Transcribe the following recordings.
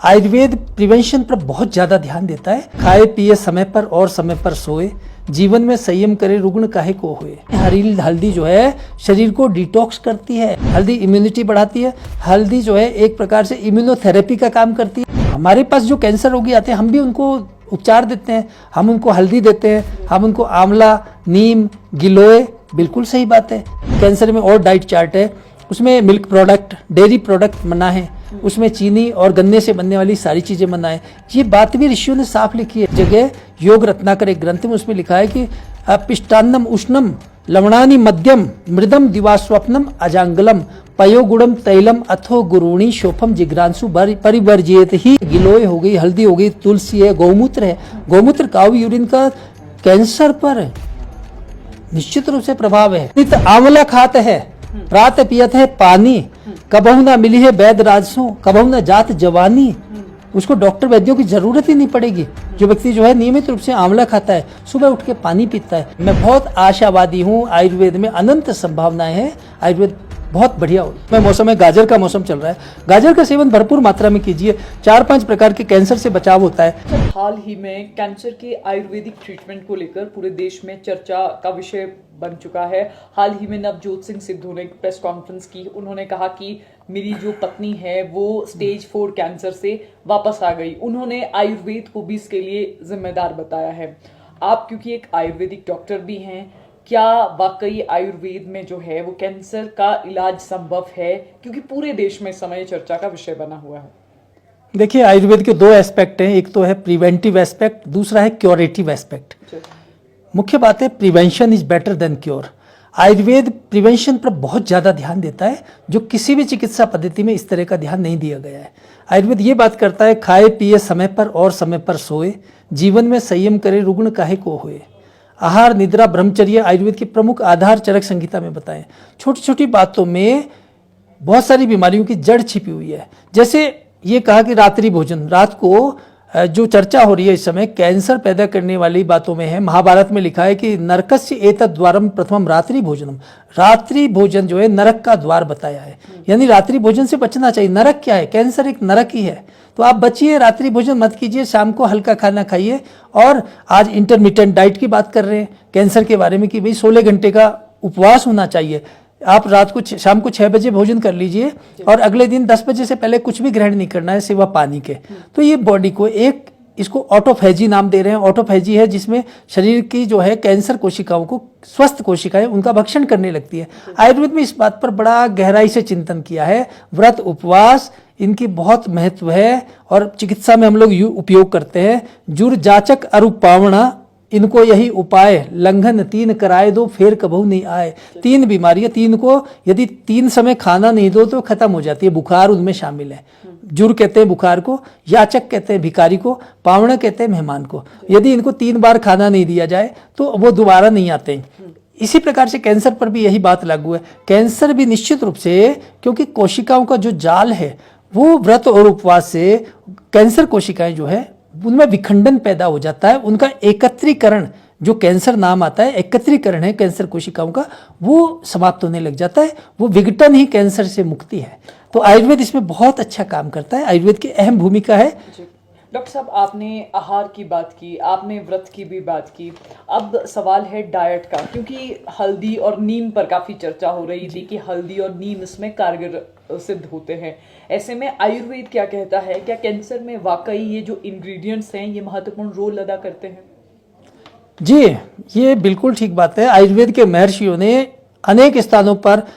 Ayurveda prevention पर बहुत ज्यादा ध्यान देता है। खाए पिए समय पर और समय पर सोए, जीवन में संयम करे रुग्ण काहे को होए। हल्दी जो है शरीर को डिटॉक्स करती है, हल्दी इम्यूनिटी बढ़ाती है, हल्दी जो है एक प्रकार से इम्यूनोथेरेपी का काम करती है। हमारे पास जो कैंसर रोगी आते हैं हम भी उनको उपचार देते हैं, हम उनको हल्दी देते हैं, हम उनको आंवला, नीम, गिलोय, बिल्कुल सही बात है। कैंसर में और डाइट चार्ट है, उसमें मिल्क प्रोडक्ट, डेयरी प्रोडक्ट मना है, उसमें चीनी और गन्ने से बनने वाली सारी चीजें मना है। ये बात भी ऋषियों ने साफ लिखी है। जगह योग रत्नाकर एक ग्रंथ में उसमें लिखा है कि पिष्टान्नम उष्णम लवणानि मध्यम मृदम दिवास्वप्नम अजांगलम पयोगुणम तैलम अथो गुरुणी शोफम जिग्रांसु परिवर्जित ही। गिलोय हो गई, हल्दी हो गई, तुलसी है, गौमूत्र है। गौमूत्र काउ यूरिन का कैंसर पर निश्चित रूप से प्रभाव है। नित आंवला खात है, प्रात पियत है पानी, कबहु ना मिली है वैद राजसों, कबहु ना जात जवानी। उसको डॉक्टर वैद्यों की जरूरत ही नहीं पड़ेगी। जो व्यक्ति जो है नियमित रूप से आंवला खाता है, सुबह उठ के पानी पीता है। मैं बहुत आशावादी हूँ, आयुर्वेद में अनंत संभावनाएं हैं, आयुर्वेद बहुत बढ़िया हो। मैं मौसम है, गाजर का मौसम चल रहा है, गाजर का सेवन भरपूर मात्रा में कीजिए। 4-5 प्रकार के कैंसर से बचाव होता है। हाल ही में कैंसर के आयुर्वेदिक ट्रीटमेंट को लेकर पूरे देश में चर्चा का विषय बन चुका है। हाल ही में नवजोत सिंह सिद्धू ने एक प्रेस कॉन्फ्रेंस की। उन्होंने कहा कि मेरी जो पत्नी है वो स्टेज 4 कैंसर से वापस आ गई। उन्होंने आयुर्वेद को भी इसके लिए जिम्मेदार बताया है। आप क्योंकि एक आयुर्वेदिक डॉक्टर भी हैं, क्या वाकई आयुर्वेद में जो है वो कैंसर का इलाज संभव है? क्योंकि पूरे देश में इस समय चर्चा का विषय बना हुआ है। देखिए, आयुर्वेद के 2 एस्पेक्ट हैं, एक तो है प्रिवेंटिव एस्पेक्ट, दूसरा है क्योरेटिव एस्पेक्ट। मुख्य बात है prevention is better than cure. Ayurveda prevention पर बहुत ज्यादा ध्यान देता है, जो किसी भी चिकित्सा पद्धति में इस तरह का ध्यान नहीं दिया गया है। आयुर्वेद ये बात करता है खाए पिए समय पर और समय पर सोए, जीवन में संयम करे रुग्ण काहे को होए। आहार, निद्रा, ब्रह्मचर्य आयुर्वेद की प्रमुख आधार चरक संहिता में बताएं। छोटी छोटी बातों में बहुत सारी बीमारियों की जड़ छिपी हुई है। जैसे ये कहा कि रात्रि भोजन, रात को जो चर्चा हो रही है इस समय कैंसर पैदा करने वाली बातों में है। महाभारत में लिखा है कि नरकस्य एतद् द्वारम प्रथमम रात्रि भोजनम। रात्रि भोजन जो है नरक का द्वार बताया है, यानी रात्रि भोजन से बचना चाहिए। नरक क्या है? कैंसर एक नरक ही है। तो आप बचिए, रात्रि भोजन मत कीजिए, शाम को हल्का खाना खाइए। और आज इंटरमिटेंट डाइट की बात कर रहे हैं कैंसर के बारे में कि भाई 16 घंटे का उपवास होना चाहिए। आप रात को शाम को 6 बजे भोजन कर लीजिए और अगले दिन 10 बजे से पहले कुछ भी ग्रहण नहीं करना है सिवा पानी के। तो ये बॉडी को एक, इसको ऑटोफेजी नाम दे रहे हैं। ऑटोफेजी है जिसमें शरीर की जो है कैंसर कोशिकाओं को, स्वस्थ कोशिकाएं उनका भक्षण करने लगती है। आयुर्वेद में इस बात पर बड़ा गहराई से चिंतन किया है। व्रत, उपवास, इनकी बहुत महत्व है और चिकित्सा में हम लोग उपयोग करते हैं। जुर जाचक अरुपावणा, इनको यही उपाय, लंघन 3 कराए दो फिर कबहू नहीं आए। 3 बीमारियां, 3 को यदि 3 समय खाना नहीं दो तो खत्म हो जाती है। बुखार उनमें शामिल है। जुर कहते हैं बुखार को, याचक कहते हैं भिखारी को, पावना कहते हैं मेहमान को। यदि इनको 3 बार खाना नहीं दिया जाए तो वो दोबारा नहीं आते हैं। इसी प्रकार से कैंसर पर भी यही बात लागू है। कैंसर भी निश्चित रूप से, क्योंकि कोशिकाओं का जो जाल है वो व्रत और उपवास से कैंसर कोशिकाएं जो है उनमें विखंडन पैदा हो जाता है। उनका एकत्रीकरण, जो कैंसर नाम आता है, एकत्रीकरण है कैंसर कोशिकाओं का, वो समाप्त होने लग जाता है। वो विघटन ही कैंसर से मुक्ति है। तो आयुर्वेद इसमें बहुत अच्छा काम करता है। आयुर्वेद की अहम भूमिका है। डॉक्टर साहब, आपने आहार की बात की, आपने व्रत की भी बात की। अब सवाल है डाइट का, क्योंकि हल्दी और नीम पर काफी चर्चा हो रही थी कि हल्दी और नीम इसमें कारगर सिद्ध होते हैं। ऐसे में आयुर्वेद क्या कहता है? क्या कैंसर में वाकई ये जो इंग्रेडिएंट्स हैं ये महत्वपूर्ण रोल अदा करते हैं? जी, ये बिल्कुल ठीक बात है। आयुर्वेद के महर्षियों ने अनेक स्थानों पर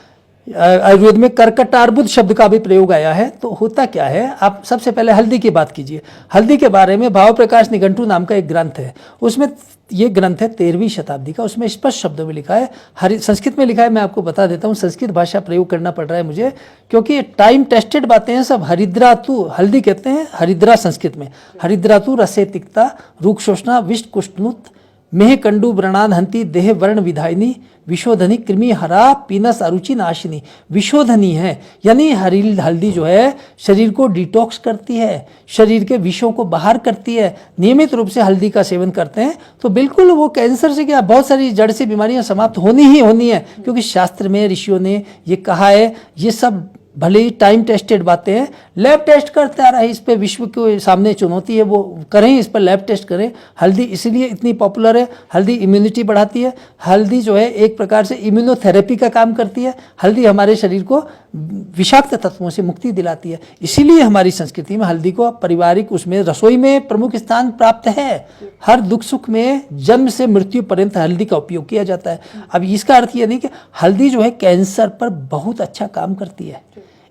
आयुर्वेद में कर्कटार्बुद शब्द का भी प्रयोग आया है। तो होता क्या है, आप सबसे पहले हल्दी की बात कीजिए। हल्दी के बारे में भाव प्रकाश निघंटु नाम का एक ग्रंथ है। उसमें ये ग्रंथ है 13वीं शताब्दी का। उसमें स्पष्ट शब्दों में लिखा है, संस्कृत में लिखा है। मैं आपको बता देता हूँ, संस्कृत भाषा प्रयोग करना पड़ रहा है मुझे, क्योंकि टाइम टेस्टेड बातें हैं सब। हरिद्रातु, हल्दी कहते हैं हरिद्रा संस्कृत में। हरिद्रातु रसे तिक्ता रूक्षोष्णा विष्ट कुष्णुत मेह कंडु व्रणान हंति देह वर्ण विधायिनी विशोधनी कृमि हरा पीनस अरुचि नाशिनी। विशोधनी है, यानी हल्दी जो है शरीर को डिटॉक्स करती है, शरीर के विषों को बाहर करती है। नियमित रूप से हल्दी का सेवन करते हैं तो बिल्कुल वो कैंसर से क्या, बहुत सारी जड़ से बीमारियां समाप्त होनी ही होनी है। क्योंकि शास्त्र में ऋषियों ने ये कहा है, ये सब भले ही टाइम टेस्टेड बातें हैं, लैब टेस्ट करते आ रहा है, इस पे विश्व के सामने चुनौती है, वो करें, इस पर लैब टेस्ट करें। हल्दी इसीलिए इतनी पॉपुलर है, हल्दी इम्यूनिटी बढ़ाती है, हल्दी जो है एक प्रकार से इम्यूनोथेरेपी का काम करती है, हल्दी हमारे शरीर को विषाक्त तत्वों से मुक्ति दिलाती है। इसीलिए हमारी संस्कृति में हल्दी को पारिवारिक उसमें रसोई में प्रमुख स्थान प्राप्त है। हर दुख सुख में जन्म से मृत्यु पर्यंत हल्दी का उपयोग किया जाता है। अब इसका अर्थ ये नहीं कि हल्दी जो है कैंसर पर बहुत अच्छा काम करती है,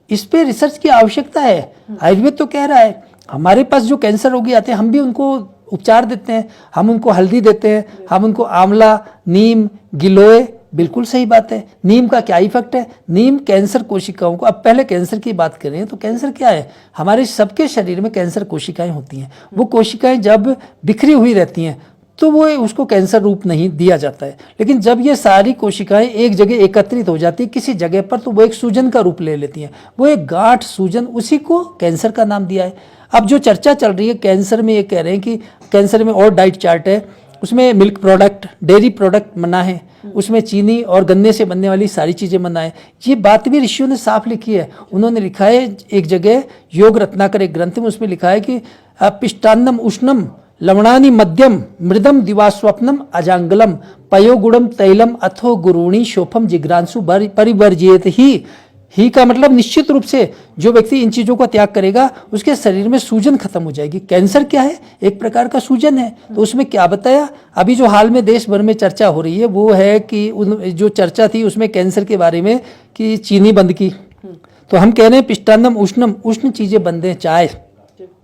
इस पे रिसर्च की आवश्यकता है। आयुर्वेद तो कह रहा है, हमारे पास जो कैंसर रोगी आते हैं हम भी उनको उपचार देते हैं, हम उनको हल्दी देते हैं, हम उनको आंवला, नीम, गिलोय, बिल्कुल सही बात है। नीम का क्या इफेक्ट है? नीम कैंसर कोशिकाओं को, अब पहले कैंसर की बात करें तो कैंसर क्या है? हमारे सबके शरीर में कैंसर कोशिकाएं होती हैं। वो कोशिकाएं जब बिखरी हुई रहती हैं तो वो उसको कैंसर रूप नहीं दिया जाता है, लेकिन जब ये सारी कोशिकाएं एक जगह एकत्रित हो जाती है किसी जगह पर तो वो एक सूजन का रूप ले लेती हैं, वो एक गांठ सूजन, उसी को कैंसर का नाम दिया है। अब जो चर्चा चल रही है कैंसर में, ये कह रहे हैं कि कैंसर में और डाइट चार्ट है, उसमें मिल्क प्रोडक्ट, डेयरी प्रोडक्ट मना है, उसमें चीनी और गन्ने से बनने वाली सारी चीज़ें मना है। ये बात भी ऋषियों ने साफ लिखी है। उन्होंने लिखा है एक जगह योग रत्नाकर एक ग्रंथ में, उसमें लिखा है कि पिष्टान्नम उष्णम लवणानि मध्यम मृदम दिवास्वप्नम अजांगलम पयोगुणम तैलम अथो गुरुणी शोफम जिग्रांसु परिवर्जित ही का मतलब निश्चित रूप से जो व्यक्ति इन चीज़ों का त्याग करेगा उसके शरीर में सूजन खत्म हो जाएगी। कैंसर क्या है? एक प्रकार का सूजन है। तो उसमें क्या बताया? अभी जो हाल में देश भर में चर्चा हो रही है वो है कि जो चर्चा थी उसमें कैंसर के बारे में कि चीनी बंद की। तो हम कह रहे हैं पिष्टान्नम उष्णम, उष्ण चीज़ें बंद है, चाय,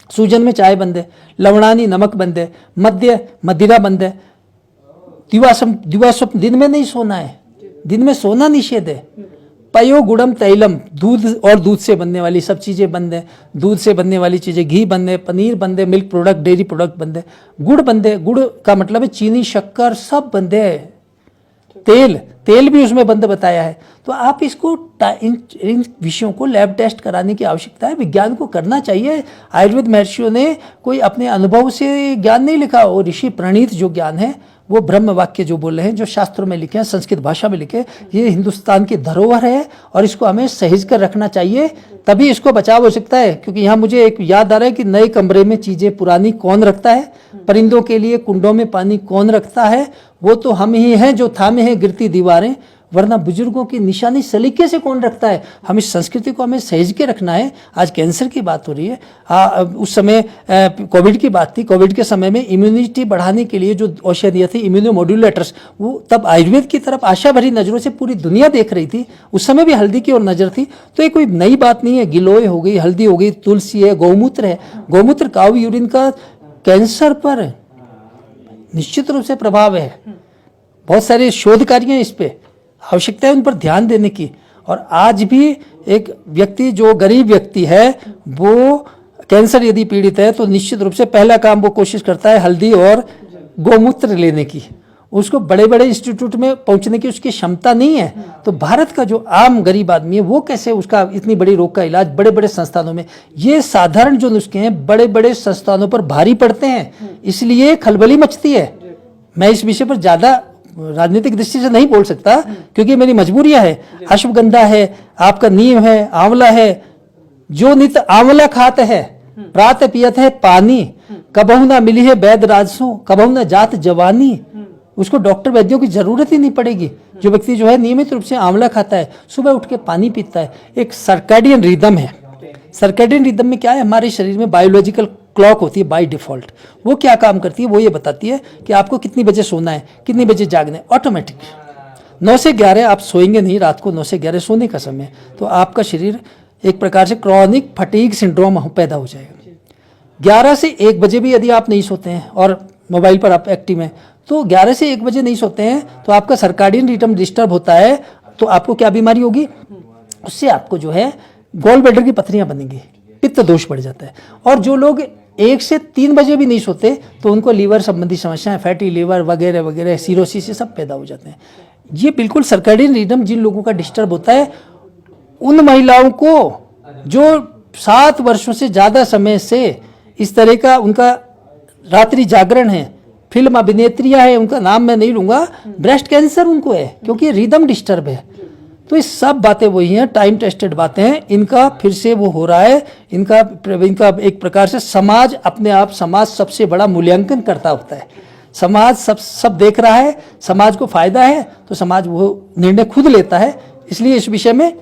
सूजन में चाय बंद है, लवणानी नमक बंद है, मद्य मदिरा बंद है, दिवास्वप्न दिन में नहीं सोना है, दिन में सोना निषेध है, पयो गुड़म तैलम दूध और दूध से बनने वाली सब चीज़ें बंद है, दूध से बनने वाली चीज़ें घी बंद है, पनीर बंद है, मिल्क प्रोडक्ट, डेयरी प्रोडक्ट बंद है, गुड़ बंद है, गुड़ का मतलब है चीनी, शक्कर सब बंद है, तेल भी उसमें बंद बताया है। तो आप इसको इन विषयों को लैब टेस्ट कराने की आवश्यकता है, विज्ञान को करना चाहिए। आयुर्वेद महर्षियों ने कोई अपने अनुभव से ज्ञान नहीं लिखा, और ऋषि प्रणीत जो ज्ञान है वो ब्रह्म वाक्य जो बोल रहे हैं, जो शास्त्रों में लिखे हैं, संस्कृत भाषा में लिखे, ये हिंदुस्तान की धरोहर है और इसको हमें सहेज कर रखना चाहिए, तभी इसको बचाव हो सकता है। क्योंकि यहाँ मुझे एक याद आ रहा है कि नए कमरे में चीज़ें पुरानी कौन रखता है, परिंदों के लिए कुंडों में पानी कौन रखता है, वो तो हम ही हैं जो थामे हैं गिरती दीवारें, वरना बुजुर्गों की निशानी सलीके से कौन रखता है। हम इस संस्कृति को हमें सहेज के रखना है। आज कैंसर की बात हो रही है, उस समय कोविड की बात थी, कोविड के समय में इम्यूनिटी बढ़ाने के लिए जो औषधियाँ थी, इम्यूनोमोड्यूलेटर्स, वो तब आयुर्वेद की तरफ आशा भरी नज़रों से पूरी दुनिया देख रही थी। उस समय भी हल्दी की ओर नज़र थी। तो ये कोई नई बात नहीं है, गिलोय हो गई, हल्दी हो गई, तुलसी है, गौमूत्र है, गौमूत्र काऊ यूरिन का कैंसर पर निश्चित रूप से प्रभाव है। बहुत सारे शोध कार्य हैं इस पे, आवश्यकता है उन पर ध्यान देने की। और आज भी एक व्यक्ति जो गरीब व्यक्ति है वो कैंसर यदि पीड़ित है तो निश्चित रूप से पहला काम वो कोशिश करता है हल्दी और गौमूत्र लेने की। उसको बड़े बड़े इंस्टीट्यूट में पहुंचने की उसकी क्षमता नहीं है। तो भारत का जो आम गरीब आदमी है वो कैसे उसका इतनी बड़ी रोग का इलाज बड़े बड़े संस्थानों में, ये साधारण जो नुस्खे हैं बड़े बड़े संस्थानों पर भारी पड़ते हैं, इसलिए खलबली मचती है। मैं इस विषय पर ज़्यादा राजनीतिक दृष्टि से नहीं बोल सकता क्योंकि मेरी मजबूरियां है। अश्वगंधा है, आपका नीम है, आंवला है, जो नित आंवला खाते है प्रात पियत है पानी, कबहू ना मिली है वैद्य राजसों, कबहू ना जात जवानी, उसको डॉक्टर वैद्यों की जरूरत ही नहीं पड़ेगी। जो व्यक्ति जो है नियमित रूप से आंवला खाता है, सुबह उठ के पानी पीता है, एक सर्कैडियन रिदम है। सर्कैडियन रिदम में क्या है, हमारे शरीर में बायोलॉजिकल क्लॉक होती है बाय डिफॉल्ट। वो क्या काम करती है, वो ये बताती है कि आपको कितनी बजे सोना है, कितनी बजे जागना है। ऑटोमेटिक 9 से 11 आप सोएंगे नहीं, रात को 9 से 11 सोने का समय, तो आपका शरीर एक प्रकार से क्रॉनिक फटीग सिंड्रोम पैदा हो जाएगा। 11 से 1 बजे भी यदि आप नहीं सोते हैं और मोबाइल पर आप एक्टिव हैं, तो 11 से 1 बजे नहीं सोते हैं तो आपका सर्काडियन रिदम डिस्टर्ब होता है। तो आपको क्या बीमारी होगी, उससे आपको जो है गॉल ब्लैडर की पथरियां बनेंगी, पित्त दोष बढ़ जाता है। और जो लोग 1 से 3 बजे भी नहीं सोते तो उनको लीवर संबंधी समस्याएं, फैटी लीवर वगैरह वगैरह, सीरोसिस, ये सब पैदा हो जाते हैं। ये बिल्कुल सर्कैडियन रिदम जिन लोगों का डिस्टर्ब होता है, उन महिलाओं को जो 7 वर्षों से ज़्यादा समय से इस तरह का उनका रात्रि जागरण है, फिल्म अभिनेत्रियां हैं, उनका नाम मैं नहीं लूँगा, ब्रेस्ट कैंसर उनको है क्योंकि रिदम डिस्टर्ब है। तो ये सब बातें वही हैं, टाइम टेस्टेड बातें हैं, इनका फिर से वो हो रहा है। इनका एक प्रकार से समाज अपने आप, समाज सबसे बड़ा मूल्यांकन करता होता है। समाज सब देख रहा है, समाज को फायदा है तो समाज वो निर्णय खुद लेता है। इसलिए इस विषय में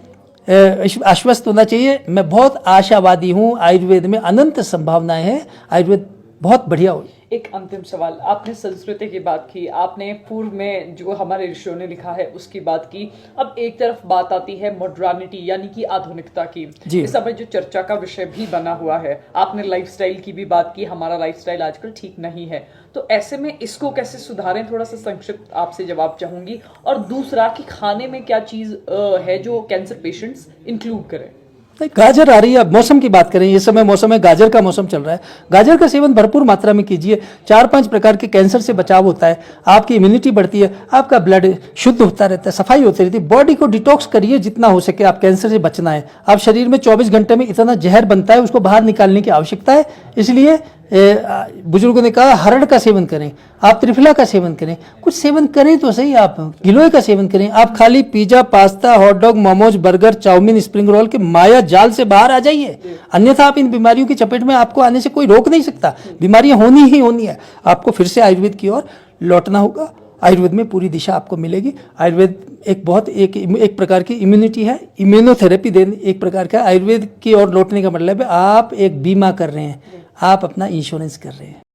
आश्वस्त होना चाहिए। मैं बहुत आशावादी हूँ, आयुर्वेद में अनंत संभावनाएं हैं, आयुर्वेद बहुत बढ़िया हो। एक अंतिम सवाल, आपने संस्कृति की बात की, आपने पूर्व में जो हमारे ऋषियों ने लिखा है उसकी बात की, अब एक तरफ बात आती है मॉडर्निटी यानी कि आधुनिकता की। इस समय जो चर्चा का विषय भी बना हुआ है, आपने लाइफस्टाइल की भी बात की, हमारा लाइफस्टाइल आजकल ठीक नहीं है, तो ऐसे में इसको कैसे सुधारें, थोड़ा सा संक्षिप्त आपसे जवाब चाहूंगी। और दूसरा कि खाने में क्या चीज है जो कैंसर पेशेंट्स इंक्लूड करें। गाजर आ रही है, अब मौसम की बात करें, इस समय मौसम है, गाजर का मौसम चल रहा है। गाजर का सेवन भरपूर मात्रा में कीजिए। 4-5 प्रकार के कैंसर से बचाव होता है, आपकी इम्यूनिटी बढ़ती है, आपका ब्लड शुद्ध होता रहता है, सफाई होती रहती है। बॉडी को डिटॉक्स करिए जितना हो सके, आप कैंसर से बचना है। आप शरीर में 24 घंटे में इतना जहर बनता है, उसको बाहर निकालने की आवश्यकता है। इसलिए बुजुर्गों ने कहा हरड़ का सेवन करें, आप त्रिफला का सेवन करें, कुछ सेवन करें तो सही। आप गिलोय का सेवन करें। आप खाली pizza, pasta, hot dog, momos, burger, chow mein, spring roll के माया जाल से बाहर आ जाइए, अन्यथा आप इन बीमारियों की चपेट में आपको आने से कोई रोक नहीं सकता। बीमारियां होनी ही होनी है। आपको फिर से आयुर्वेद की ओर लौटना होगा। आयुर्वेद में पूरी दिशा आपको मिलेगी। आयुर्वेद एक प्रकार की इम्यूनिटी है, इम्यूनोथेरेपी देने एक प्रकार का। आयुर्वेद की ओर लौटने का मतलब है आप एक बीमा कर रहे हैं, आप अपना इंश्योरेंस कर रहे हैं।